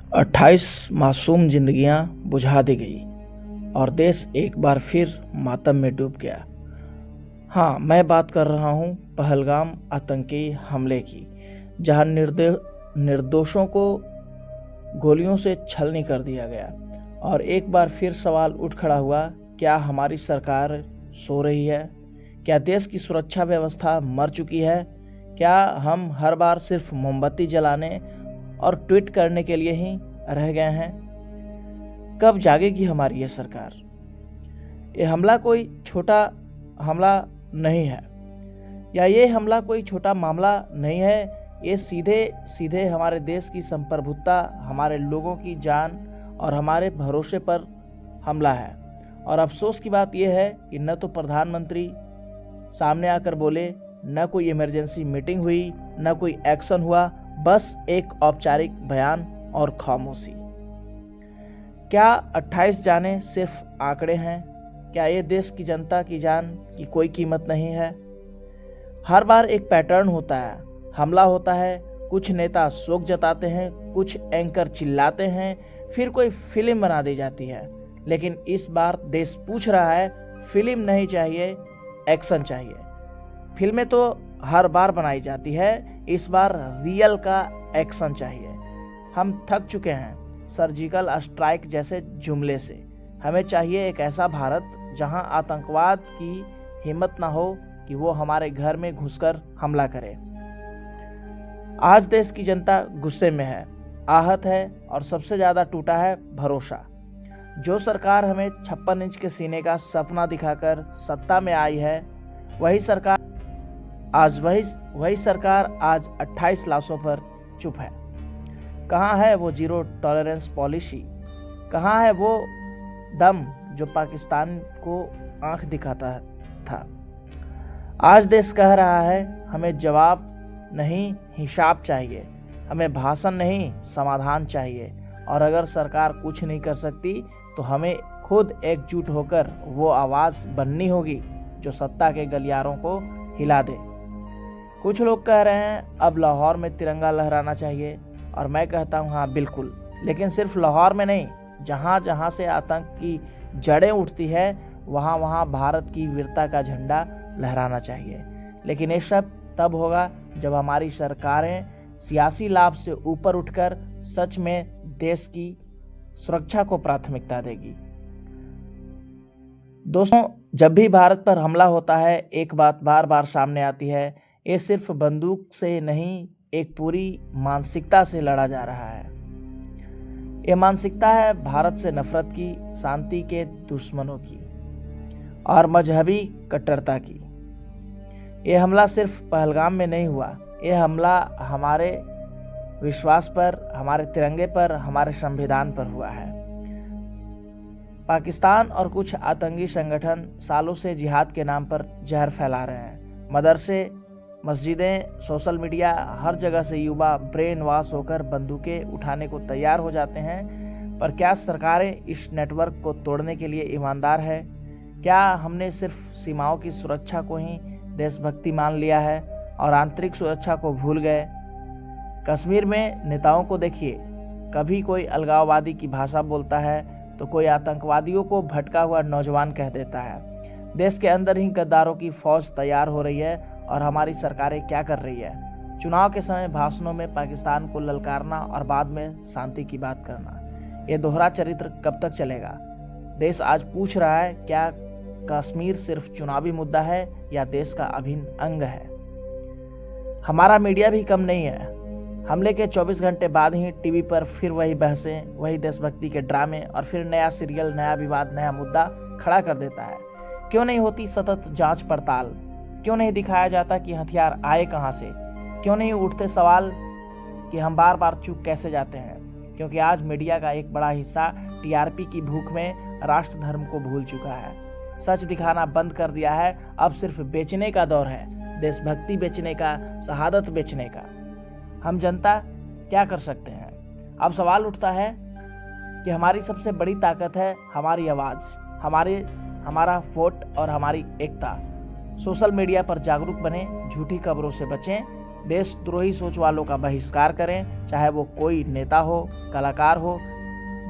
28 मासूम जिंदगियां बुझा दी गई और देश एक बार फिर मातम में डूब गया। हाँ, मैं बात कर रहा हूँ पहलगाम आतंकी हमले की, जहां निर्दोषों को गोलियों से छलनी कर दिया गया। और एक बार फिर सवाल उठ खड़ा हुआ, क्या हमारी सरकार सो रही है? क्या देश की सुरक्षा व्यवस्था मर चुकी है? क्या हम हर बार सिर्फ मोमबत्ती जलाने और ट्वीट करने के लिए ही रह गए हैं? कब जागेगी हमारी ये सरकार? ये हमला कोई छोटा हमला नहीं है, या ये हमला कोई छोटा मामला नहीं है। ये सीधे सीधे हमारे देश की संप्रभुता, हमारे लोगों की जान और हमारे भरोसे पर हमला है। और अफसोस की बात यह है कि न तो प्रधानमंत्री सामने आकर बोले, न कोई इमरजेंसी मीटिंग हुई, न कोई एक्शन हुआ, बस एक औपचारिक बयान और खामोशी। क्या 28 जाने सिर्फ आंकड़े हैं? क्या ये देश की जनता की जान की कोई कीमत नहीं है? हर बार एक पैटर्न होता है, हमला होता है, कुछ नेता शोक जताते हैं, कुछ एंकर चिल्लाते हैं, फिर कोई फिल्म बना दी जाती है। लेकिन इस बार देश पूछ रहा है, फिल्म नहीं चाहिए, एक्शन चाहिए। फिल्में तो हर बार बनाई जाती है, इस बार रियल का एक्शन चाहिए। हम थक चुके हैं सर्जिकल स्ट्राइक जैसे जुमले से। हमें चाहिए एक ऐसा भारत जहां आतंकवाद की हिम्मत ना हो कि वो हमारे घर में घुसकर हमला करे। आज देश की जनता गुस्से में है, आहत है और सबसे ज्यादा टूटा है भरोसा। जो सरकार हमें 56 इंच के सीने का सपना दिखाकर सत्ता में आई है, वही सरकार आज 28 लाशों पर चुप है। कहाँ है वो जीरो टॉलरेंस पॉलिसी? कहाँ है वो दम जो पाकिस्तान को आंख दिखाता था? आज देश कह रहा है, हमें जवाब नहीं हिसाब चाहिए, हमें भाषण नहीं समाधान चाहिए। और अगर सरकार कुछ नहीं कर सकती तो हमें खुद एकजुट होकर वो आवाज़ बननी होगी जो सत्ता के गलियारों को हिला दे। कुछ लोग कह रहे हैं अब लाहौर में तिरंगा लहराना चाहिए, और मैं कहता हूँ हाँ बिल्कुल, लेकिन सिर्फ लाहौर में नहीं, जहाँ जहाँ से आतंक की जड़ें उठती है वहाँ वहाँ भारत की वीरता का झंडा लहराना चाहिए। लेकिन ये सब तब होगा जब हमारी सरकारें सियासी लाभ से ऊपर उठकर सच में देश की सुरक्षा को प्राथमिकता देगी। दोस्तों, जब भी भारत पर हमला होता है, एक बात बार बार सामने आती है, ये सिर्फ बंदूक से नहीं, एक पूरी मानसिकता से लड़ा जा रहा है। ये मानसिकता है भारत से नफरत की, शांति के दुश्मनों की और मजहबी कट्टरता की। ये हमला सिर्फ पहलगाम में नहीं हुआ, ये हमला हमारे विश्वास पर, हमारे तिरंगे पर, हमारे संविधान पर हुआ है। पाकिस्तान और कुछ आतंकी संगठन सालों से जिहाद के नाम पर जहर फैला रहे हैं। मदरसे, मस्जिदें, सोशल मीडिया, हर जगह से युवा ब्रेन वॉश होकर बंदूकें उठाने को तैयार हो जाते हैं। पर क्या सरकारें इस नेटवर्क को तोड़ने के लिए ईमानदार है? क्या हमने सिर्फ सीमाओं की सुरक्षा को ही देशभक्ति मान लिया है और आंतरिक सुरक्षा को भूल गए? कश्मीर में नेताओं को देखिए, कभी कोई अलगाववादी की भाषा बोलता है तो कोई आतंकवादियों को भटका हुआ नौजवान कह देता है। देश के अंदर ही गद्दारों की फौज तैयार हो रही है और हमारी सरकारें क्या कर रही है? चुनाव के समय भाषणों में पाकिस्तान को ललकारना और बाद में शांति की बात करना। ये दोहरा चरित्र कब तक चलेगा? देश आज पूछ रहा है, क्या कश्मीर सिर्फ चुनावी मुद्दा है या देश का अभिन्न अंग है? हमारा मीडिया भी कम नहीं है। हमले के 24 घंटे बाद ही टीवी पर फिर वही बहसें, वही देशभक्ति के ड्रामे और फिर नया सीरियल, नया विवाद, नया मुद्दा खड़ा कर देता है। क्यों नहीं होती सतत जांच पड़ताल? क्यों नहीं दिखाया जाता कि हथियार आए कहां से? क्यों नहीं उठते सवाल कि हम बार बार चूक कैसे जाते हैं? क्योंकि आज मीडिया का एक बड़ा हिस्सा टीआरपी की भूख में राष्ट्र धर्म को भूल चुका है। सच दिखाना बंद कर दिया है। अब सिर्फ बेचने का दौर है, देशभक्ति बेचने का, शहादत बेचने का। हम जनता क्या कर सकते हैं? अब सवाल उठता है कि हमारी सबसे बड़ी ताकत है हमारी आवाज़, हमारा वोट और हमारी एकता। सोशल मीडिया पर जागरूक बने, झूठी खबरों से बचें, देशद्रोही सोच वालों का बहिष्कार करें, चाहे वो कोई नेता हो, कलाकार हो,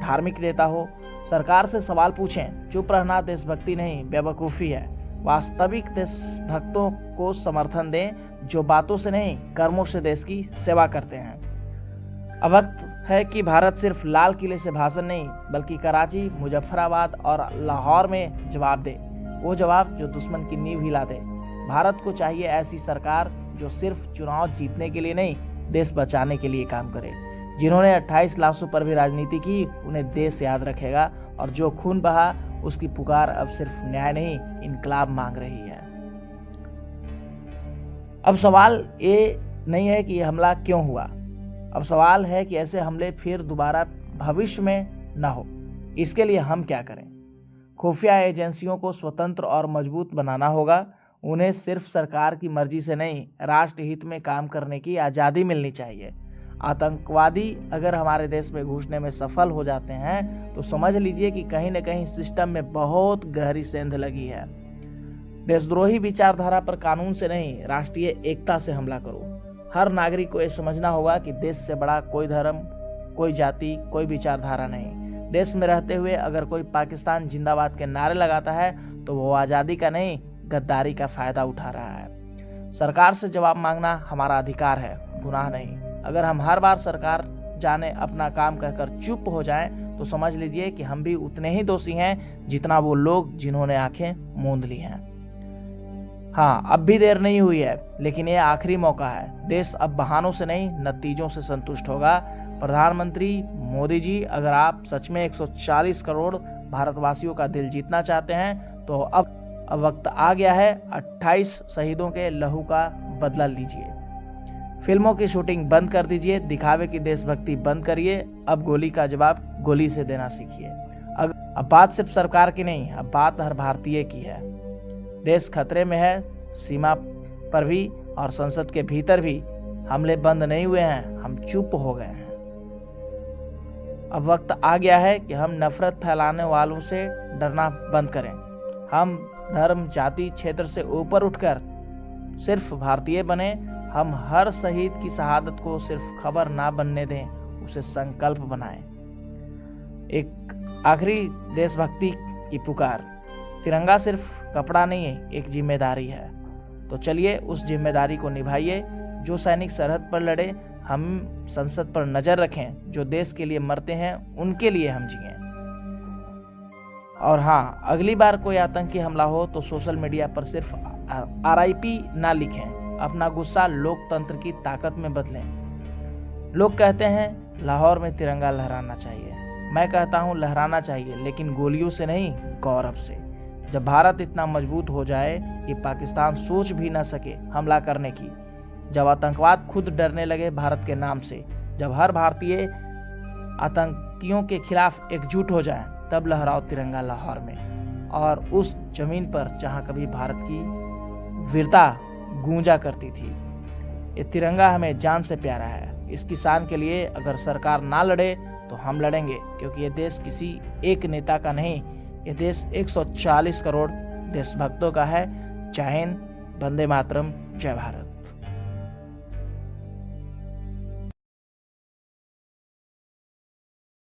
धार्मिक नेता हो। सरकार से सवाल पूछें। चुप रहना देशभक्ति नहीं, बेवकूफ़ी है। वास्तविक देशभक्तों को समर्थन दें, जो बातों से नहीं कर्मों से देश की सेवा करते हैं। अब वक्त है कि भारत सिर्फ लाल किले से भाषण नहीं, बल्कि कराची, मुजफ्फराबाद और लाहौर में जवाब दे। वो जवाब जो दुश्मन की नींव हिला दे। भारत को चाहिए ऐसी सरकार जो सिर्फ चुनाव जीतने के लिए नहीं, देश बचाने के लिए काम करे। जिन्होंने 28 लाशों पर भी राजनीति की, उन्हें देश याद रखेगा। और जो खून बहा, उसकी पुकार अब सिर्फ न्याय नहीं, इनकलाब मांग रही है। अब सवाल ये नहीं है कि ये हमला क्यों हुआ, अब सवाल है कि ऐसे हमले फिर दोबारा भविष्य में न हो। इसके लिए हम क्या करें? खुफिया एजेंसियों को स्वतंत्र और मजबूत बनाना होगा। उन्हें सिर्फ सरकार की मर्जी से नहीं, राष्ट्र हित में काम करने की आज़ादी मिलनी चाहिए। आतंकवादी अगर हमारे देश में घुसने में सफल हो जाते हैं तो समझ लीजिए कि कहीं न कहीं सिस्टम में बहुत गहरी सेंध लगी है। देशद्रोही विचारधारा पर कानून से नहीं, राष्ट्रीय एकता से हमला करो। हर नागरिक को यह समझना होगा कि देश से बड़ा कोई धर्म, कोई जाति, कोई विचारधारा नहीं। देश में रहते हुए अगर कोई पाकिस्तान जिंदाबाद के नारे लगाता है तो वो आज़ादी का नहीं, गद्दारी का फायदा उठा रहा है। सरकार से जवाब मांगना हमारा अधिकार है, गुनाह नहीं। अगर हम हर बार सरकार जाने अपना काम कहकर चुप हो जाएं तो समझ लीजिए कि हम भी उतने ही दोषी हैं जितना वो लोग जिन्होंने आंखें मूंद ली हैं। हाँ, अब भी देर नहीं हुई है, लेकिन ये आखिरी मौका है। देश अब बहानों से नहीं, नतीजों से संतुष्ट होगा। प्रधानमंत्री मोदी जी, अगर आप सच में 140 करोड़ भारतवासियों का दिल जीतना चाहते हैं तो अब वक्त आ गया है। 28 शहीदों के लहू का बदला लीजिए। फिल्मों की शूटिंग बंद कर दीजिए, दिखावे की देशभक्ति बंद करिए। अब गोली का जवाब गोली से देना सीखिए। अब बात सिर्फ सरकार की नहीं, अब बात हर भारतीय की है। देश खतरे में है, सीमा पर भी और संसद के भीतर भी हमले बंद नहीं हुए हैं, हम चुप हो गए हैं। अब वक्त आ गया है कि हम नफरत फैलाने वालों से डरना बंद करें। हम धर्म, जाति, क्षेत्र से ऊपर उठकर सिर्फ भारतीय बने। हम हर शहीद की शहादत को सिर्फ खबर ना बनने दें, उसे संकल्प बनाएं। एक आखिरी देशभक्ति की पुकार। तिरंगा सिर्फ कपड़ा नहीं है, एक जिम्मेदारी है। तो चलिए उस जिम्मेदारी को निभाइए। जो सैनिक सरहद पर लड़े, हम संसद पर नजर रखें। जो देश के लिए मरते हैं, उनके लिए हम जिएं। और हाँ, अगली बार कोई आतंकी हमला हो तो सोशल मीडिया पर सिर्फ RIP ना लिखें, अपना गुस्सा लोकतंत्र की ताकत में बदलें। लोग कहते हैं लाहौर में तिरंगा लहराना चाहिए, मैं कहता हूँ लहराना चाहिए, लेकिन गोलियों से नहीं, गौरव से। जब भारत इतना मजबूत हो जाए कि पाकिस्तान सोच भी ना सके हमला करने की, जब आतंकवाद खुद डरने लगे भारत के नाम से, जब हर भारतीय आतंकियों के खिलाफ एकजुट हो जाए, तब लहराओ तिरंगा लाहौर में और उस जमीन पर जहाँ कभी भारत की वीरता गूंजा करती थी। ये तिरंगा हमें जान से प्यारा है। इसकी शान के लिए अगर सरकार ना लड़े तो हम लड़ेंगे, क्योंकि ये देश किसी एक नेता का नहीं, ये देश 140 करोड़ देशभक्तों का है। जय हिंद, वंदे मातरम, जय भारत।